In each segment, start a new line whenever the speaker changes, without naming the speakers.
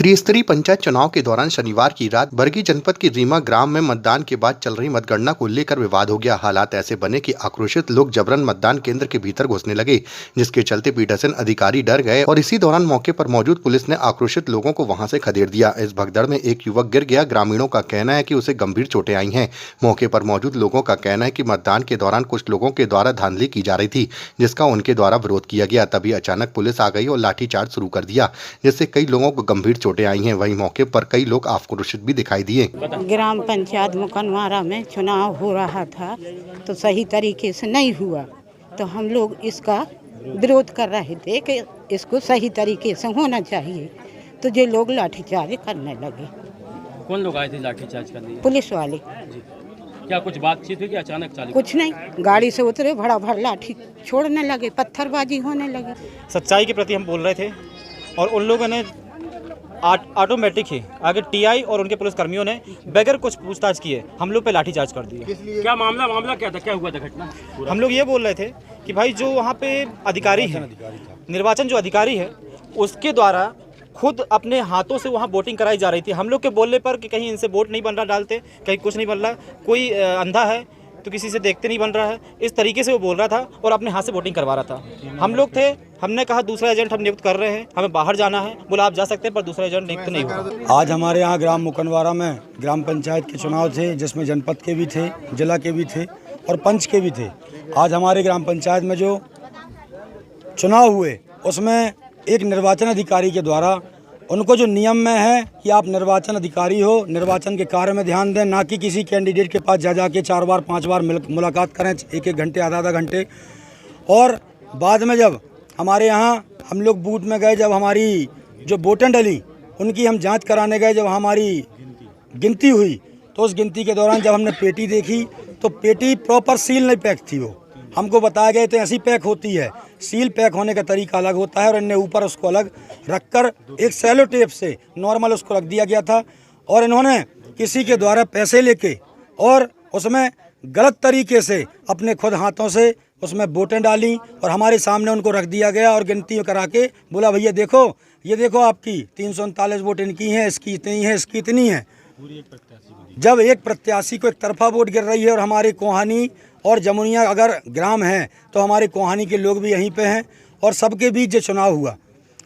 त्रिस्तरीय पंचायत चुनाव के दौरान शनिवार की रात बरगी जनपद की रीमा ग्राम में मतदान के बाद चल रही मतगणना को लेकर विवाद हो गया। हालात ऐसे बने कि आक्रोशित लोग जबरन मतदान केंद्र के भीतर घुसने लगे, जिसके चलते पीठासीन अधिकारी डर गए और इसी दौरान मौके पर मौजूद पुलिस ने आक्रोशित लोगों को वहां से खदेड़ दिया। इस भगदड़ में एक युवक गिर गया। ग्रामीणों का कहना है कि उसे गंभीर चोटें आई हैं। मौके पर मौजूद लोगों का कहना है कि मतदान के दौरान कुछ लोगों के द्वारा धांधली की जा रही थी, जिसका उनके द्वारा विरोध किया गया। तभी अचानक पुलिस आ गई और लाठीचार्ज शुरू कर दिया, जिससे कई लोगों को गंभीर चोटें आई हैं। वहीं मौके पर कई लोग आक्रोशित भी दिखाई दिए।
ग्राम पंचायत मुकनवारा में चुनाव हो रहा था तो सही तरीके से नहीं हुआ, तो हम लोग इसका विरोध कर रहे थे कि इसको सही तरीके से होना चाहिए, तो ये लोग लाठीचार्ज करने लगे।
कौन लोग आए थे लाठीचार्ज करने?
पुलिस वाले।
क्या कुछ बातचीत हुई कि अचानक चालू?
कुछ नहीं, गाड़ी से उतरे, भड़ा भड़ लाठी छोड़ने लगे, पत्थरबाजी होने लगी।
सच्चाई के प्रति हम बोल रहे थे और उन लोगों ने ऑटोमेटिक ही आगे टीआई और उनके पुलिसकर्मियों ने बगैर कुछ पूछताछ किए हम लोग पे लाठीचार्ज कर दिया।
क्या मामला क्या था? क्या हुआ था घटना?
हम लोग ये बोल रहे थे कि भाई जो वहाँ पे अधिकारी है, निर्वाचन जो अधिकारी है, उसके द्वारा खुद अपने हाथों से वहाँ वोटिंग कराई जा रही थी। हम लोग के बोलने पर कि कहीं इनसे वोट नहीं बन रहा डालते, कहीं कुछ नहीं बन रहा, कोई अंधा है तो किसी से देखते नहीं बन रहा है, इस तरीके से वो बोल रहा था और अपने हाथ से वोटिंग करवा रहा था। हम लोग थे, हमने कहा दूसरा एजेंट हम नियुक्त कर रहे हैं, हमें बाहर जाना है। बोला आप जा सकते हैं पर दूसरा एजेंट नियुक्त नहीं होगा।
आज हमारे यहाँ ग्राम मुकनवारा में ग्राम पंचायत के चुनाव थे, जिसमें जनपद के भी थे, जिला के भी थे और पंच के भी थे। आज हमारे ग्राम पंचायत में जो चुनाव हुए उसमें एक निर्वाचन अधिकारी के द्वारा उनको जो नियम में है कि आप निर्वाचन अधिकारी हो, निर्वाचन के कार्य में ध्यान दें, ना कि किसी कैंडिडेट के पास जा के 4 बार 5 बार मुलाकात करें, 1-1 घंटे आधा घंटे। और बाद में जब हमारे यहाँ हम लोग बूथ में गए, जब हमारी जो वोटें डली उनकी हम जांच कराने गए, जब हमारी गिनती हुई तो उस गिनती के दौरान जब हमने पेटी देखी तो पेटी प्रॉपर सील नहीं पैक थी। वो हमको बताया गया तो ऐसी पैक होती है, सील पैक होने का तरीका अलग होता है और इनने ऊपर उसको अलग रखकर एक सेलो टेप से नॉर्मल उसको रख दिया गया था। और इन्होंने किसी के द्वारा पैसे लेके और उसमें गलत तरीके से अपने खुद हाथों से उसमें वोटें डाली और हमारे सामने उनको रख दिया गया और गिनती करा के बोला भैया देखो, ये देखो आपकी 339 वोट इनकी हैं, इसकी इतनी है, इसकी इतनी है। जब एक प्रत्याशी को एक तरफा वोट गिर रही है और हमारे कोहानी और जमुनिया अगर ग्राम हैं तो हमारे कोहानी के लोग भी यहीं पे हैं और सबके बीच जो चुनाव हुआ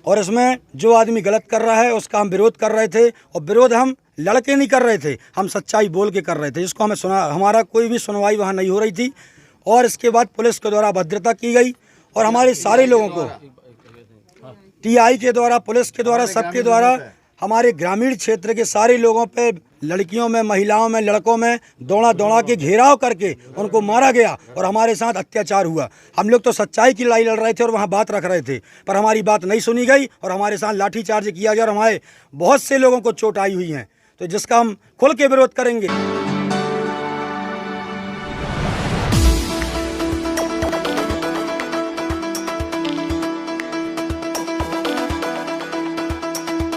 और इसमें जो आदमी गलत कर रहा है उसका हम विरोध कर रहे थे। और विरोध हम लड़के नहीं कर रहे थे, हम सच्चाई बोल के कर रहे थे, जिसको हमें सुना, हमारा कोई भी सुनवाई वहाँ नहीं हो रही थी। और इसके बाद पुलिस के द्वारा भद्रता की गई और हमारे सारे लोगों को टीआई के द्वारा, पुलिस के द्वारा, सबके द्वारा हमारे ग्रामीण क्षेत्र के सारे लोगों पे, लड़कियों में, महिलाओं में, लड़कों में दौड़ा के घेराव करके उनको मारा गया और हमारे साथ अत्याचार हुआ। हम लोग तो सच्चाई की लड़ाई लड़ रहे थे और वहाँ बात रख रहे थे, पर हमारी बात नहीं सुनी गई और हमारे साथ लाठीचार्ज किया गया और हमारे बहुत से लोगों को चोट आई हुई हैं, तो जिसका हम खुल के विरोध करेंगे।